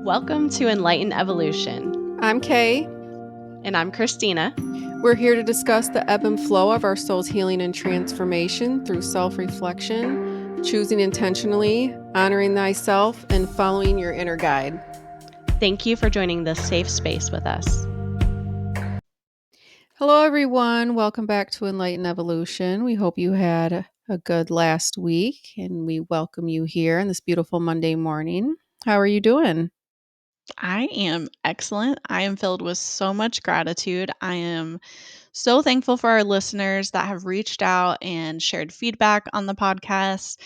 Welcome to Enlightened Evolution. I'm Cay. And I'm Christina. We're here to discuss the ebb and flow of our soul's healing and transformation through self-reflection, choosing intentionally, honoring thyself, and following your inner guide. Thank you for joining this safe space with us. Hello, everyone. Welcome back to Enlightened Evolution. We hope you had a good last week, and we welcome you here on this beautiful Monday morning. How are you doing? I am excellent. I am filled with so much gratitude. I am so thankful for our listeners that have reached out and shared feedback on the podcast.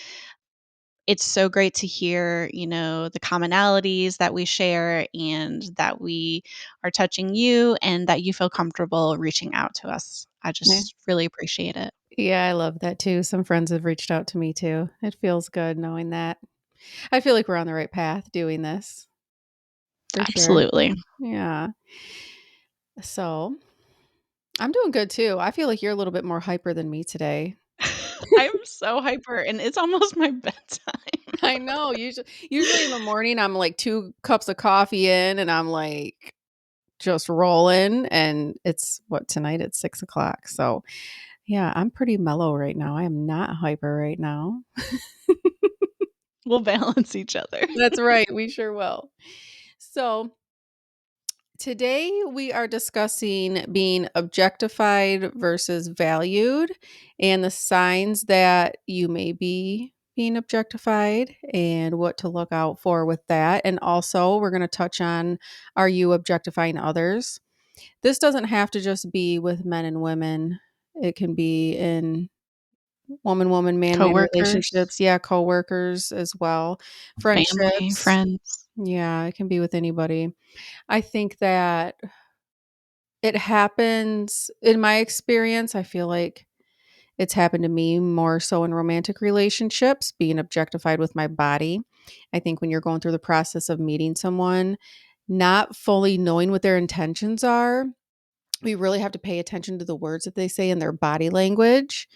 It's so great to hear, the commonalities that we share and that we are touching you and that you feel comfortable reaching out to us. I just really appreciate it. Yeah, I love that too. Some friends have reached out to me too. It feels good knowing that. I feel like we're on the right path doing this. For Absolutely. Sure. Yeah. So I'm doing good too. I feel like you're a little bit more hyper than me today. I'm so hyper and it's almost my bedtime. I know. Usually in the morning, I'm like 2 cups of coffee in and I'm like just rolling. And it's tonight at 6:00. So yeah, I'm pretty mellow right now. I am not hyper right now. We'll balance each other. That's right. We sure will. So today we are discussing being objectified versus valued and the signs that you may be being objectified and what to look out for with that. And also, we're going to touch on, are you objectifying others? This doesn't have to just be with men and women. It can be in woman, man relationships. Yeah, coworkers as well. Family, Friendships. friends. Yeah, it can be with anybody. I think that it happens in my experience. I feel like it's happened to me more so in romantic relationships, being objectified with my body. I think when you're going through the process of meeting someone, not fully knowing what their intentions are, we really have to pay attention to the words that they say and their body language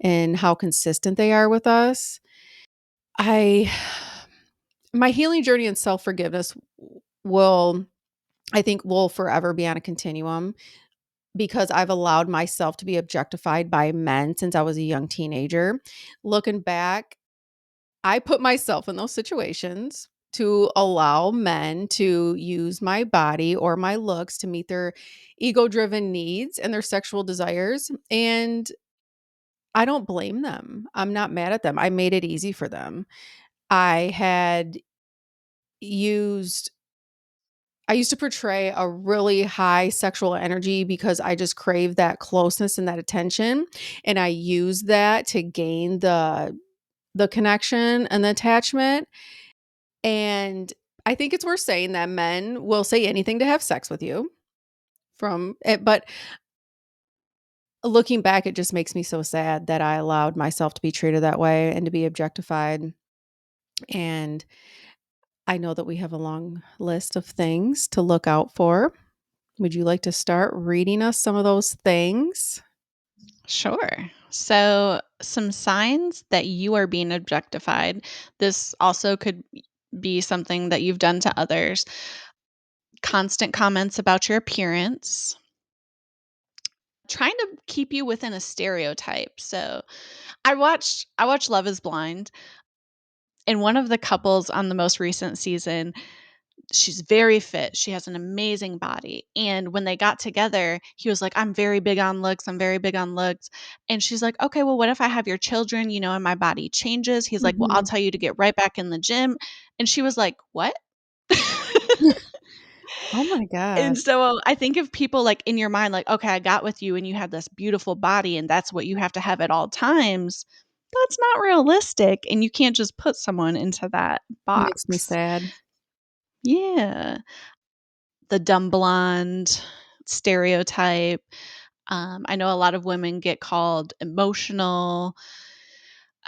and how consistent they are with us. My healing journey and self-forgiveness will I think will forever be on a continuum because I've allowed myself to be objectified by men since I was a young teenager. Looking back, I put myself in those situations to allow men to use my body or my looks to meet their ego-driven needs and their sexual desires. And I don't blame them. I'm not mad at them. I made it easy for them. I had used I used to portray a really high sexual energy because I just crave that closeness and that attention, and I use that to gain the connection and the attachment, and I think it's worth saying that men will say anything to have sex with you from it, but looking back, it just makes me so sad that I allowed myself to be treated that way and to be objectified, and I know that we have a long list of things to look out for. Would you like to start reading us some of those things? Sure. So, some signs that you are being objectified. This also could be something that you've done to others. Constant comments about your appearance, trying to keep you within a stereotype. So, I watched Love is Blind, and one of the couples on the most recent season, she's very fit. She has an amazing body. And when they got together, he was like, I'm very big on looks. I'm very big on looks. And she's like, okay, well, what if I have your children, and my body changes? He's like, well, I'll Mhm. tell you to get right back in the gym. And she was like, what? Oh my And gosh. so I think if people like in your mind, like, okay, I got with you and you have this beautiful body and that's what you have to have at all times, that's not realistic. And you can't just put someone into that Makes me box. sad. Yeah. The dumb blonde stereotype. I know a lot of women get called emotional.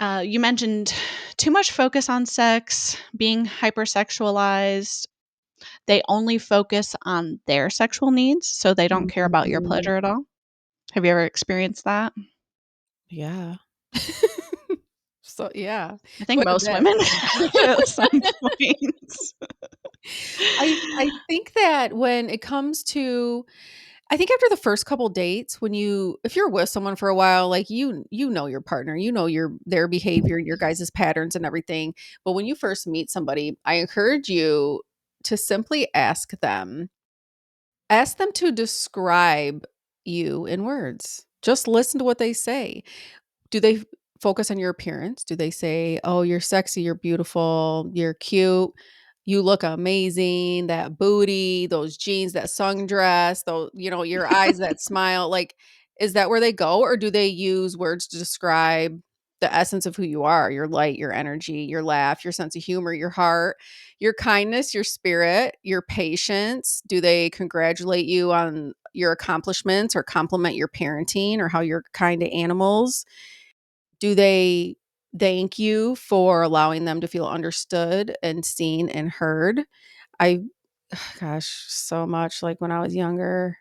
You mentioned too much focus on sex, being hypersexualized. They only focus on their sexual needs, so they don't care about your Mhm. pleasure at all. Have you ever experienced that? Yeah. So, yeah, I think quite a most bit. women have at some point. I think that when it comes to I think after the first couple dates, when you if you're with someone for a while, like you know your partner, you know their behavior, your guys' patterns and everything. But when you first meet somebody, I encourage you to simply ask them to describe you in words. Just listen to what they say. Do they focus on your appearance? Do they say, "Oh, you're sexy, you're beautiful, you're cute, you look amazing, that booty, those jeans, that sundress, those, your eyes, that smile." Like, is that where they go? Or do they use words to describe the essence of who you are, your light, your energy, your laugh, your sense of humor, your heart, your kindness, your spirit, your patience? Do they congratulate you on your accomplishments or compliment your parenting or how you're kind to animals? Do they thank you for allowing them to feel understood and seen and heard? I gosh, so much like when I was younger,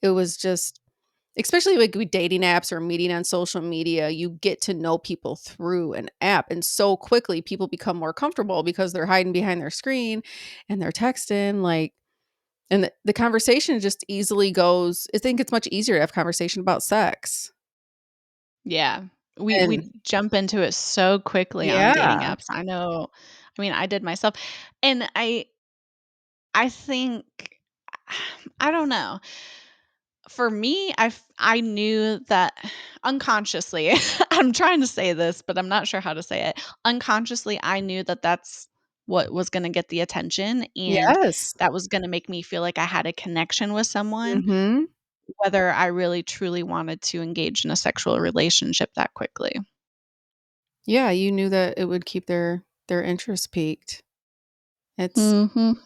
it was just especially like with dating apps or meeting on social media, you get to know people through an app. And so quickly people become more comfortable because they're hiding behind their screen and they're texting and the conversation just easily goes. I think it's much easier to have conversation about sex. Yeah. We And jump into it so quickly on dating yeah. apps. I know. I mean, I did myself. And I think I don't know. For me, I knew that unconsciously, I'm trying to say this, but I'm not sure how to say it. Unconsciously, I knew that that's what was gonna get the attention, and Yes. that was gonna make me feel like I had a connection with someone, Mhm. whether I really truly wanted to engage in a sexual relationship that quickly. Yeah, you knew that it would keep their interest peaked. It's Mhm.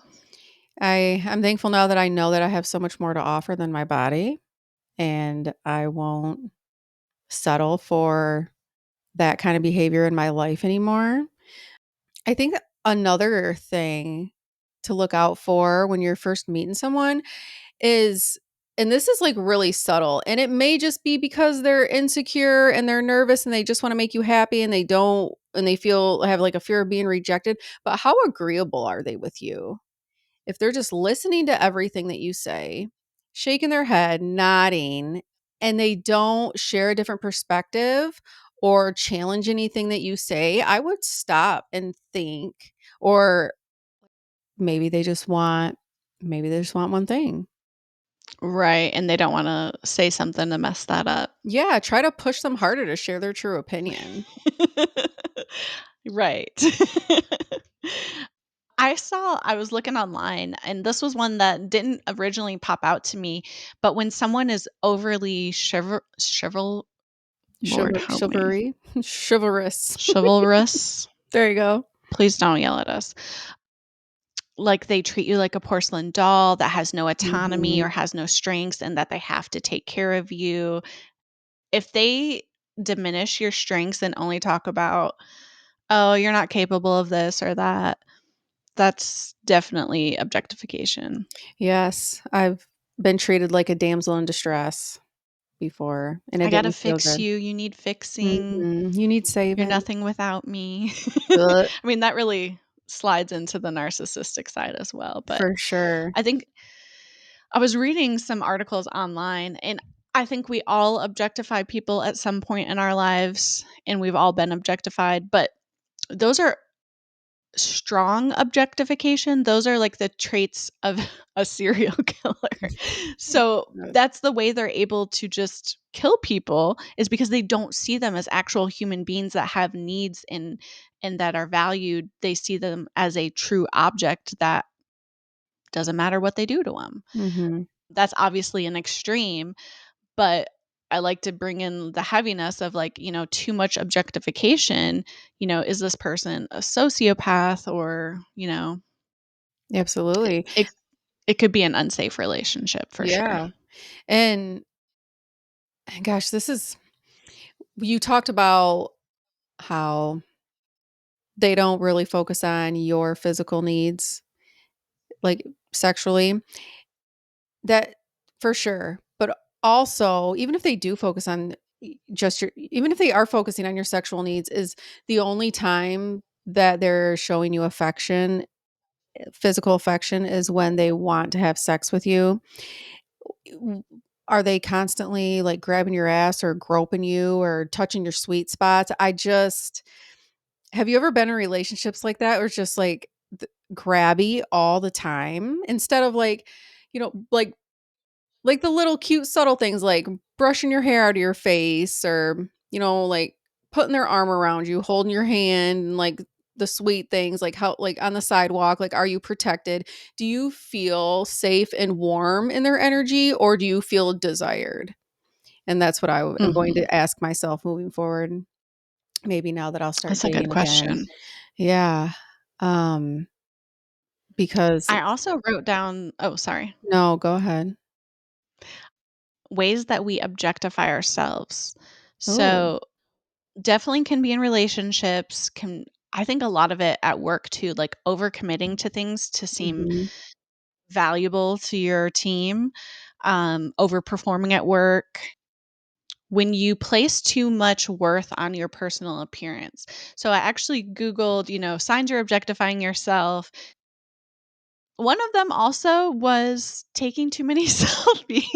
I'm thankful now that I know that I have so much more to offer than my body, and I won't settle for that kind of behavior in my life anymore. I think another thing to look out for when you're first meeting someone is and this is like really subtle, and it may just be because they're insecure and they're nervous and they just want to make you happy and they feel have like a fear of being rejected, but how agreeable are they with you? If they're just listening to everything that you say, shaking their head, nodding, and they don't share a different perspective or challenge anything that you say, I would stop and think, or maybe they just want one thing. Right, and they don't wanna say something to mess that up. Yeah, try to push them harder to share their true opinion. Right. I was looking online, and this was one that didn't originally pop out to me, but when someone is overly Lord help me, Chivalry, chivalrous. chivalrous, There you go. please don't yell at us. Like, they treat you like a porcelain doll that has no autonomy Mhm. or has no strengths and that they have to take care of you. If they diminish your strengths and only talk about, "Oh, you're not capable of this or that," that's definitely objectification. Yes, I've been treated like a damsel in distress before, and "I it gotta didn't feel fix good. you, you need fixing, Mhm. You need you're saving. nothing without me." Ugh, I mean, that really slides into the narcissistic side as well, but for sure. I think I was reading some articles online, and I think we all objectify people at some point in our lives, and we've all been objectified, but those are strong objectification. Those are like the traits of a serial killer. So that's the way they're able to just kill people, is because they don't see them as actual human beings that have needs and that are valued. They see them as a true object that doesn't matter what they do to them. Mhm. That's obviously an extreme, but I like to bring in the heaviness of, like, too much objectification. Is this person a sociopath, or, it, Absolutely. it, it could be an unsafe relationship for sure. Yeah, and gosh, this is you talked about how they don't really focus on your physical needs, like, sexually. That for sure, but also, even if they do focus on just your even if they are focusing on your sexual needs is the only time that they're showing you affection physical affection is when they want to have sex with you. W Are they constantly, like, grabbing your ass or groping you or touching your sweet spots? I just Have you ever been in relationships like that, or it's just, like, grabby all the time instead of, like, you know, like the little cute subtle things like brushing your hair out of your face or, like putting their arm around you, holding your hand, and like the sweet things like how like on the sidewalk, like are you protected? Do you feel safe and warm in their energy or do you feel desired? And that's what am going Mhm. to ask myself moving forward. Maybe now that I'll start That's a good dating again. question. Yeah. Um because I also wrote down oh, sorry. no, go ahead. Ways that we objectify ourselves. Oh. So, definitely can be in relationships, can I think a lot of it at work too, like overcommitting to things to seem Mhm. valuable to your team, overperforming at work, when you place too much worth on your personal appearance. So I actually Googled, signs you're objectifying yourself. One of them also was taking too many selfies,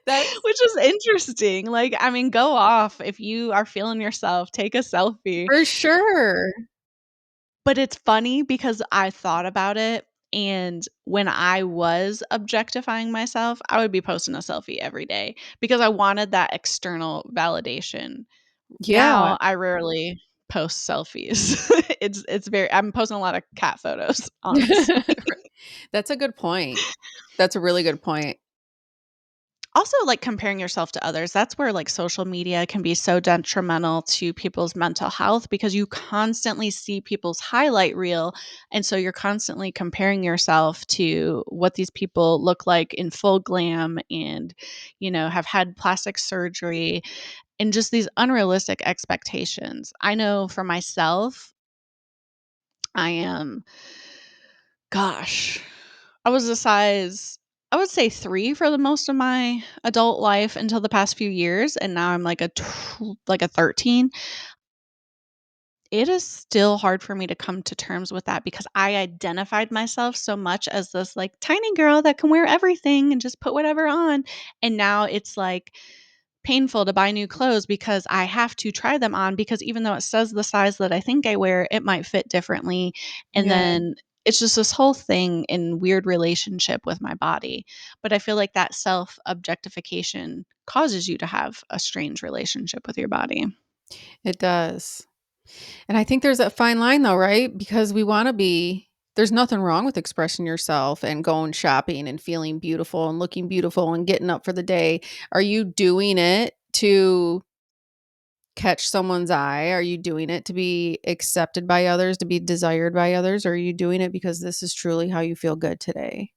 That's which is interesting. Like, I mean, go off if you are feeling yourself, take a selfie. for sure. But it's funny because I thought about it, and when I was objectifying myself, I would be posting a selfie every day because I wanted that external validation. Yeah. Now, I rarely post selfies. It's very I'm posting a lot of cat photos, honestly. That's a good point. That's a really good point. Also, like, comparing yourself to others, that's where, like, social media can be so detrimental to people's mental health because you constantly see people's highlight reel, and so you're constantly comparing yourself to what these people look like in full glam and, have had plastic surgery and just these unrealistic expectations. I know for myself, I am gosh, I was a size I would say 3 for the most of my adult life until the past few years, and now I'm like a 13. It is still hard for me to come to terms with that because I identified myself so much as this, like, tiny girl that can wear everything and just put whatever on, and now it's, like, painful to buy new clothes because I have to try them on because even though it says the size that I think I wear, it might fit differently, and Yeah, then it's just this whole thing in weird relationship with my body, but I feel like that self-objectification causes you to have a strange relationship with your body. it does. And I think there's a fine line though, right? Because there's nothing wrong with expressing yourself and going shopping and feeling beautiful and looking beautiful and getting up for the day. Are you doing it to catch someone's eye? Are you doing it to be accepted by others, to be desired by others? Or are you doing it because this is truly how you feel good today?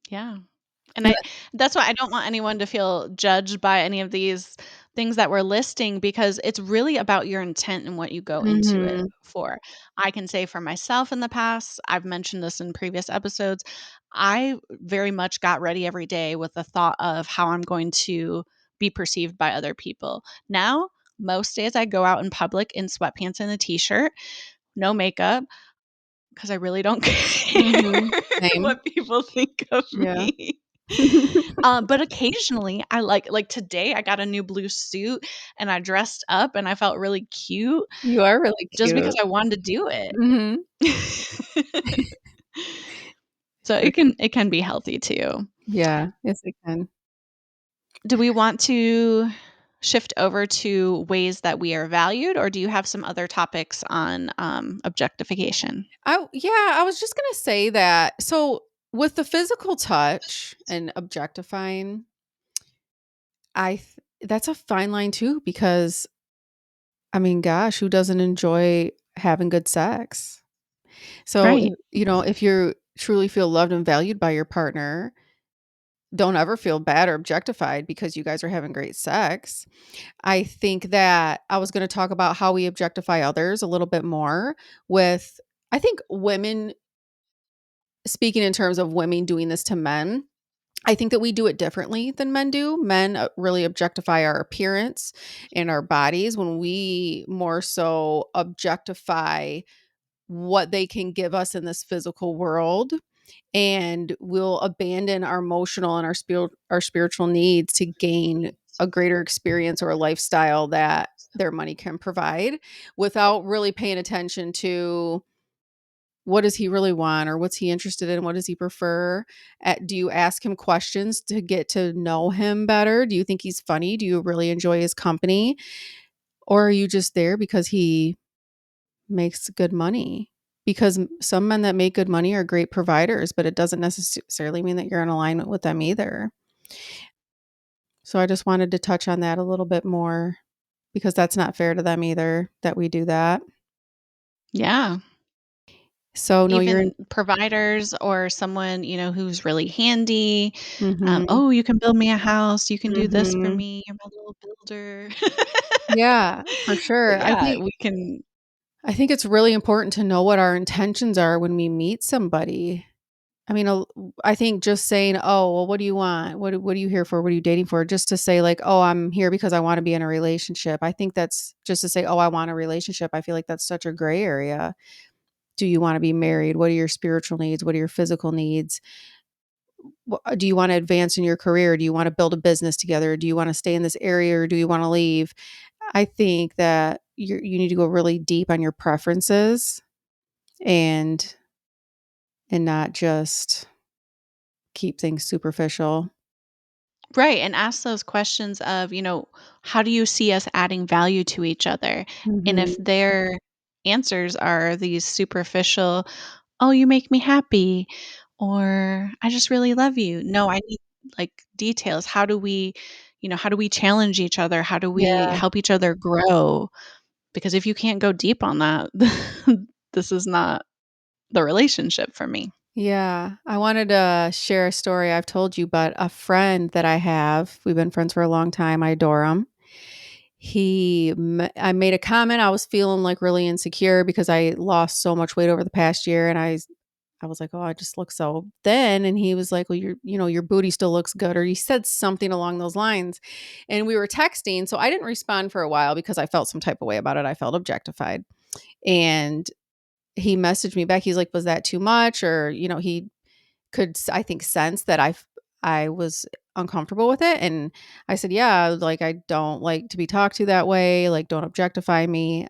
Yeah. And that's why I don't want anyone to feel judged by any of these things that we're listing because it's really about your intent and what you go into it Mhm. for. I can say for myself in the past, I've mentioned this in previous episodes, I very much got ready every day with the thought of how I'm going to be perceived by other people. Now, most days I go out in public in sweatpants and a t-shirt, no makeup, because I really don't Mhm. care Same. what people think of Yeah. me. But occasionally I like today I got a new blue suit and I dressed up and I felt really cute You are really just because cute. I wanted to do it. Mhm. So For it can be healthy too. Yeah. Yes, it can. Do we want to shift over to ways that we are valued, or do you have some other topics on, objectification? I was just gonna say that. So with the physical touch and objectifying, that's a fine line too because I mean, gosh, who doesn't enjoy having good sex? So, Right. if you truly feel loved and valued by your partner, don't ever feel bad or objectified because you guys are having great sex. I think that I was going to talk about how we objectify others a little bit more with I think women speaking in terms of women doing this to men. I think that we do it differently than men do. Men really objectify our appearance and our bodies when we more so objectify what they can give us in this physical world, and we'll abandon our emotional and our spiritual needs to gain a greater experience or a lifestyle that their money can provide, without really paying attention to what does he really want, or what's he interested in, what does he prefer. Do you ask him questions to get to know him better? Do you think he's funny? Do you really enjoy his company? Or are you just there because he makes good money? Because some men that make good money are great providers, but it doesn't necessarily mean that you're in alignment with them either. So I just wanted to touch on that a little bit more, because that's not fair to them either that we do that. Yeah. So no, you're in. Even providers or someone, who's really handy. Mhm. "Oh, you can build me a house. You can do this for Mhm. me. You're my little builder." Yeah, for But sure. yeah, we can. I think it's really important to know what our intentions are when we meet somebody. I mean, I think just saying, "Oh, well, what do you want? What are you here for? What are you dating for?" Just to say like, "Oh, I'm here because I want to be in a relationship." I think that's just to say, "Oh, I want a relationship." I feel like that's such a gray area. Do you want to be married? What are your spiritual needs? What are your physical needs? Do you want to advance in your career? Do you want to build a business together? Do you want to stay in this area, or do you want to leave? I think that you need to go really deep on your preferences, and not just keep things superficial. Right, and ask those questions of, how do you see us adding value to each other? And if Mhm. their answers are these superficial, "Oh, you make me happy," or "I just really love you." No, I need, like, details. How do we challenge each other? How do we Yeah. help each other grow? Because if you can't go deep on that, this is not the relationship for me. Yeah. I wanted to share a story I've told you, but a friend that I have, we've been friends for a long time. I adore him. I made a comment. I was feeling like really insecure because I lost so much weight over the past year, and I was like, "Oh, I just look so thin." And he was like, "Well, your booty still looks good," or he said something along those lines. And we were texting, so I didn't respond for a while because I felt some type of way about it. I felt objectified. And he messaged me back. He's like, "Was that too much?" Or, he could, I think, sense that I was uncomfortable with it. And I said, "Yeah, like, I don't like to be talked to that way. Like, don't objectify me."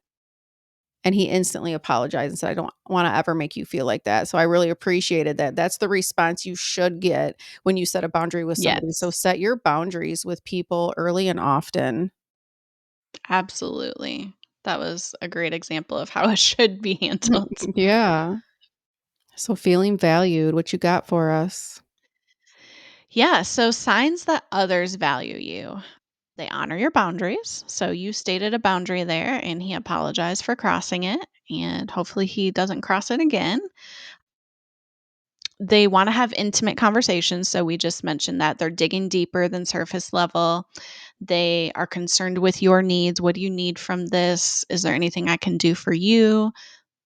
And he instantly apologized and said, "I don't want to ever make you feel like that." So I really appreciated that. That's the response you should get when you set a boundary with somebody. So Yes, set your boundaries with people early and often. absolutely. That was a great example of how it should be handled. Yeah. So feeling valued, what you got for us? Yeah, so signs that others value you. They honor your boundaries. So you stated a boundary there and he apologized for crossing it, and hopefully he doesn't cross it again. They want to have intimate conversations. So we just mentioned that they're digging deeper than surface level. They are concerned with your needs. What do you need from this? Is there anything I can do for you?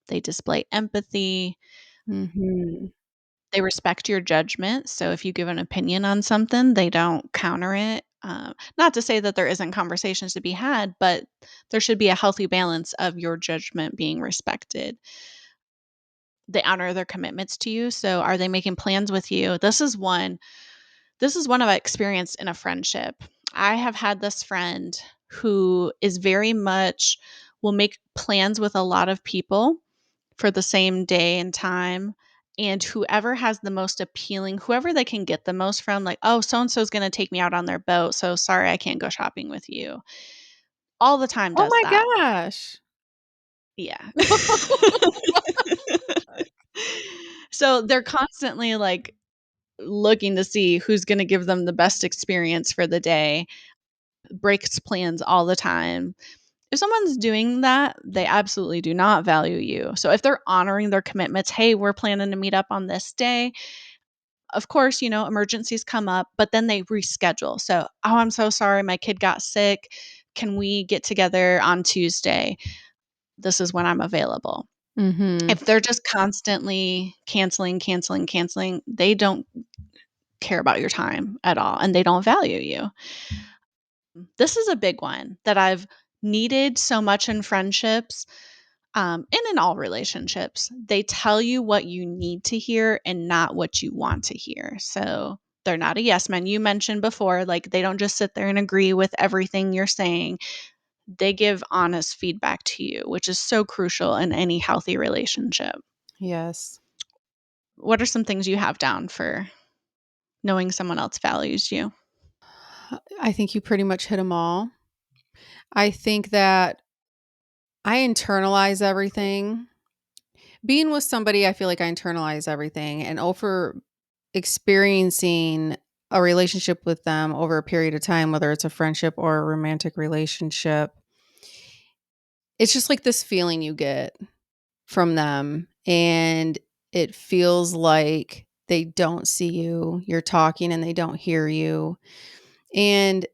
They display empathy. Mhm. They respect your judgment. So if you give an opinion on something, they don't counter it. Not to say that there isn't conversations to be had, but there should be a healthy balance of your judgment being respected. They honor their commitments to you. So are they making plans with you? This is one I've experienced in a friendship. I have had this friend who is very much will make plans with a lot of people for the same day and time. And whoever they can get the most from, like, oh, so and so is going to take me out on their boat. So sorry, I can't go shopping with you. All the time Oh does my that. gosh. Yeah. So they're constantly like looking to see who's going to give them the best experience for the day, breaks plans all the time. If someone's doing that, they absolutely do not value you. So if they're honoring their commitments, hey, we're planning to meet up on this day. Of course, emergencies come up, but then they reschedule. So, oh, I'm so sorry, my kid got sick. Can we get together on Tuesday? This is when I'm available. Mhm. If they're just constantly canceling, canceling, canceling, they don't care about your time at all and they don't value you. This is a big one that I've needed so much in friendships. and in all relationships, they tell you what you need to hear and not what you want to hear. So they're not a yes man. You mentioned before, like they don't just sit there and agree with everything you're saying. They give honest feedback to you, which is so crucial in any healthy relationship. Yes. What are some things you have down for knowing someone else values you? I think you pretty much hit them all. I think that I internalize everything. Being with somebody, I feel like I internalize everything. And over experiencing a relationship with them over a period of time, whether it's a friendship or a romantic relationship, it's just like this feeling you get from them. And it feels like they don't see you. You're talking and they don't hear you. And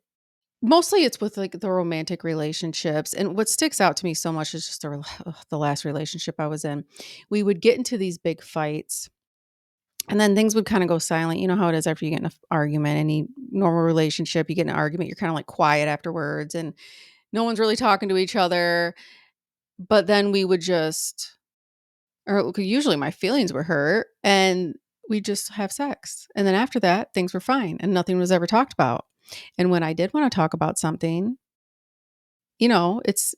mostly it's with like the romantic relationships. And what sticks out to me so much is just the last relationship I was in. We would get into these big fights and then things would kind of go silent. You know how it is after you get in an argument, any normal relationship, you get in an argument, you're kind of like quiet afterwards and no one's really talking to each other. But then we would just, or usually my feelings were hurt and we just have sex. And then after that, things were fine and nothing was ever talked about. And when I did want to talk about something, it's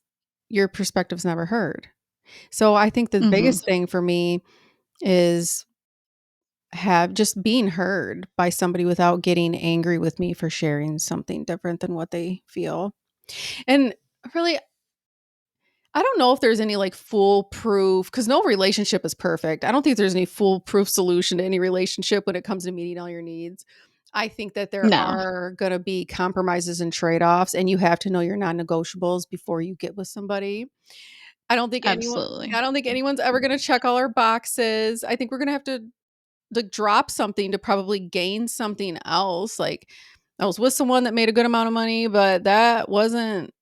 your perspective's never heard. So I think the Hmm. biggest thing for me is have just being heard by somebody without getting angry with me for sharing something different than what they feel. And really, I don't know if there's any like foolproof, because no relationship is perfect. I don't think there's any foolproof solution to any relationship when it comes to meeting all your needs. I think that there No, are going to be compromises and trade offs, and you have to know your non negotiables before you get with somebody. I don't think anyone, absolutely. I don't think anyone's ever going to check all our boxes. I think we're going to have to like drop something to probably gain something else. Like I was with someone that made a good amount of money, but that wasn't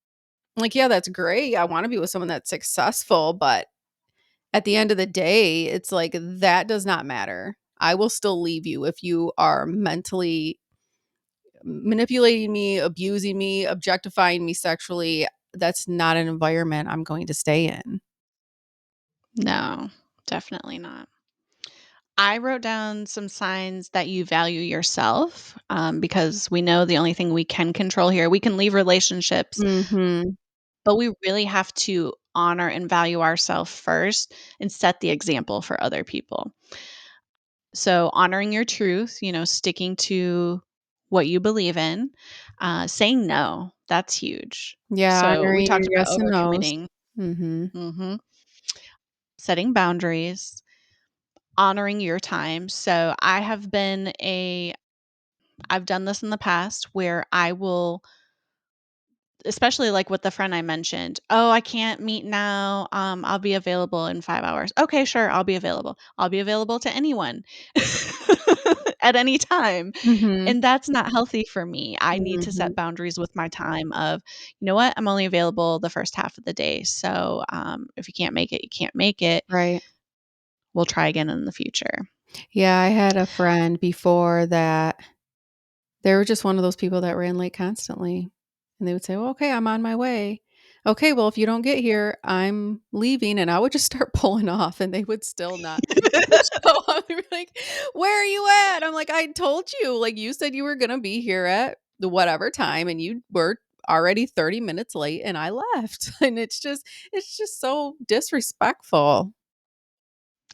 like, yeah, that's great. I want to be with someone that's successful, but at the end of the day, it's like that does not matter. I will still leave you if you are mentally manipulating me, abusing me, objectifying me sexually. That's not an environment I'm going to stay in. No, definitely not. I wrote down some signs that you value yourself because we know the only thing we can control here, we can leave relationships, Mhm. but we really have to honor and value ourselves first and set the example for other people. So, honoring your truth, sticking to what you believe in, saying no, that's huge. Yeah, So, we honoring talked your about yes and nos. overcommitting, Mhm. hmm setting boundaries, honoring your time. So, I've done this in the past where I will, especially like with the friend I mentioned, "Oh, I can't meet now. I'll be available in 5 hours." "Okay, sure, I'll be available." I'll be available to anyone at any time, Mhm. and that's not healthy for me. I need to set Mhm. boundaries with my time of, "You know what? I'm only available the first half of the day, so, if you can't make it, you can't make it. Right. We'll try again in the future." Yeah, I had a friend before that they were just one of those people that ran late constantly. And they would say, "Well, okay, I'm on my way." "Okay, well, if you don't get here, I'm leaving." And I would just start pulling off and they would still not show up. They were like, "Where are you at?" I'm like, "I told you, like you said you were going to be here at the whatever time and you were already 30 minutes late and I left." And it's just so disrespectful.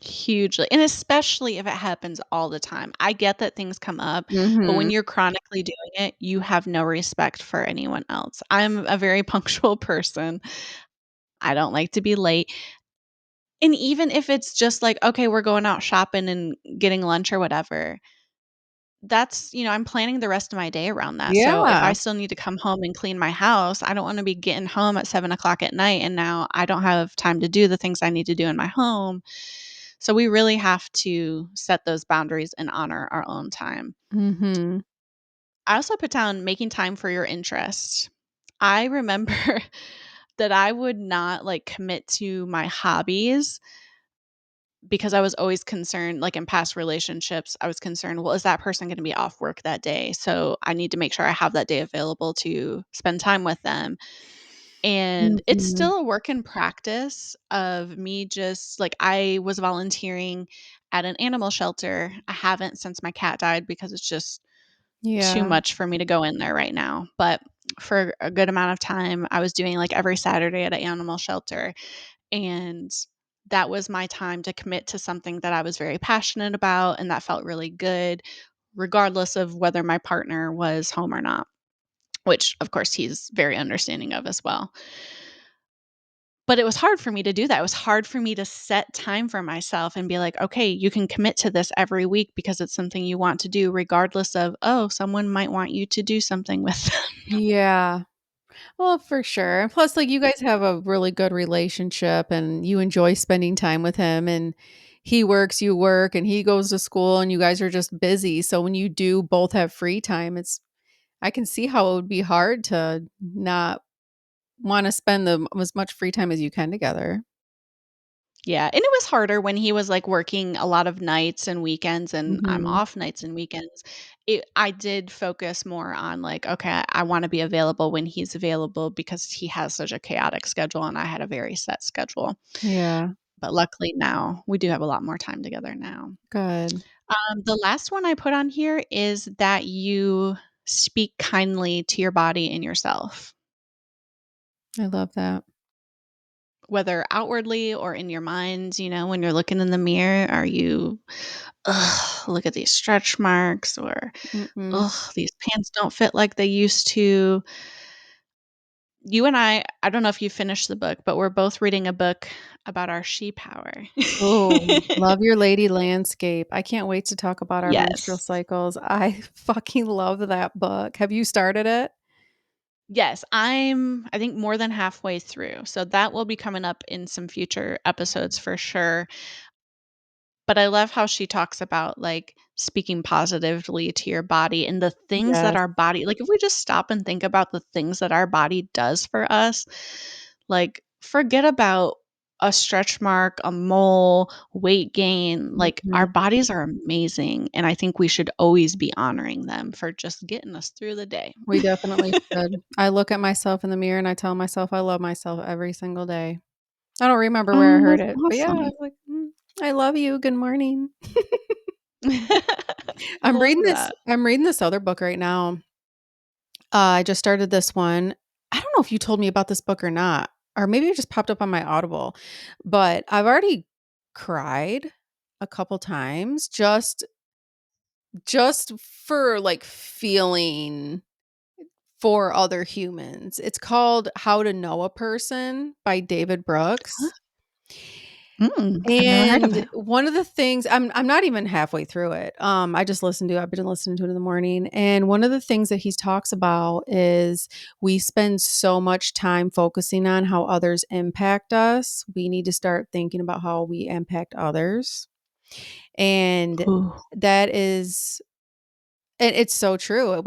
Hugely, and especially if it happens all the time. I get that things come up, but when Mhm. you're chronically doing it, you have no respect for anyone else. I'm a very punctual person. I don't like to be late, and even if it's just like, "Okay, we're going out shopping and getting lunch or whatever," I'm planning the rest of my day around that, so if Yeah. I still need to come home and clean my house, I don't wanna be getting home at 7 o'clock at night, and now I don't have time to do the things I need to do in my home. So we really have to set those boundaries and honor our own time. Mhm. I also put down making time for your interests. I remember that I would not like commit to my hobbies because I was always concerned, like in past relationships, I was concerned, well, is that person going to be off work that day? So I need to make sure I have that day available to spend time with them. And it's Mhm. still a work in practice of me just like I was volunteering at an animal shelter. I haven't since my cat died because it's just too Yeah. much for me to go in there right now. But for a good amount of time, I was doing like every Saturday at an animal shelter. And that was my time to commit to something that I was very passionate about. And that felt really good, regardless of whether my partner was home or not, which of course he's very understanding of as well. But it was hard for me to do that. It was hard for me to set time for myself and be like, okay, you can commit to this every week because it's something you want to do, regardless of, oh, someone might want you to do something with them. Yeah. Well, for sure. And plus, like, you guys have a really good relationship and you enjoy spending time with him, and he works, you work, and he goes to school, and you guys are just busy. So when you do both have free time, I can see how it would be hard to not want to spend as much free time as you can together. Yeah, and it was harder when he was, like, working a lot of nights and weekends, and I'm Mhm. off nights and weekends. I did focus more on, like, okay, I wanna be available when he's available because he has such a chaotic schedule, and I had a very set schedule. Yeah. But luckily now, we do have a lot more time together now. Good. The last one I put on here is that you speak kindly to your body and yourself, I love that. whether outwardly or in your mind, when you're looking in the mirror, are you, "Ugh, look at these stretch marks," or, Mm-mm. "Ugh, these pants don't fit like they used to." You and I don't know if you finished the book, but we're both reading a book about our she power. Oh, love your lady landscape. I can't wait to talk about our menstrual Yes. cycles. I fucking love that book. Have you started it? Yes, I think more than halfway through, so that will be coming up in some future episodes for sure. But I love how she talks about, like, speaking positively to your body and the things that Yes, our body like, if we just stop and think about the things that our body does for us, like, forget about a stretch mark, a mole, weight gain, like, our mhm. bodies are amazing, and I think we should always be honoring them for just getting us through the day. We definitely should. I look at myself in the mirror and I tell myself I love myself every single day. I don't remember where I Oh, heard that's it, but yeah, I awesome. was like, I love you. Good morning." Love that. I'm reading this other book right now. I just started this one. I don't know if you told me about this book or not, or maybe it just popped up on my Audible, but I've already cried a couple times just for, like, feeling for other humans. It's called How to Know a Person by David Huh? Brooks. I've never heard of And it. one of the things I'm not even halfway through it. I've been listening to it in the morning, and one of the things that he talks about is we spend so much time focusing on how others impact us. We need to start thinking about how we impact others. And Ooh. that is and it's so true.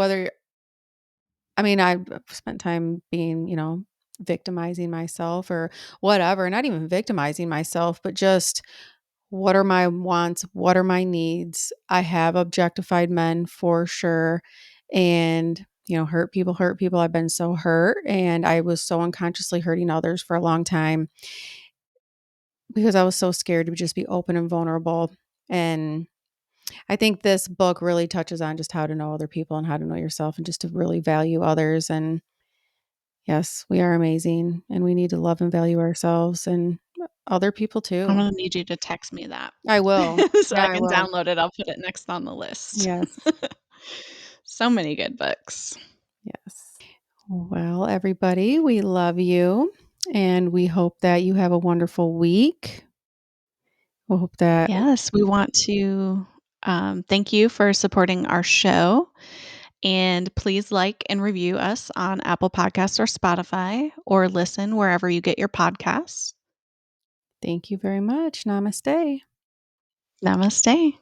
I've spent time being, victimizing myself or whatever, not even victimizing myself, but just what are my wants? What are my needs? I have objectified men for sure. And, hurt people. I've been so hurt and I was so unconsciously hurting others for a long time because I was so scared to just be open and vulnerable. And I think this book really touches on just how to know other people and how to know yourself and just to really value others. And yes, we are amazing and we need to love and value ourselves and other people I'm too. gonna need you to text me that I will. so Yeah, I I can will. download it. I'll put it next on the list. Yes. So many good books. Yes. Well, everybody, we love you and we hope that you have a wonderful week. We hope that Yes, we want to thank you for supporting our show. And please like and review us on Apple Podcasts or Spotify or listen wherever you get your podcasts. thank you very much. Namaste. Namaste.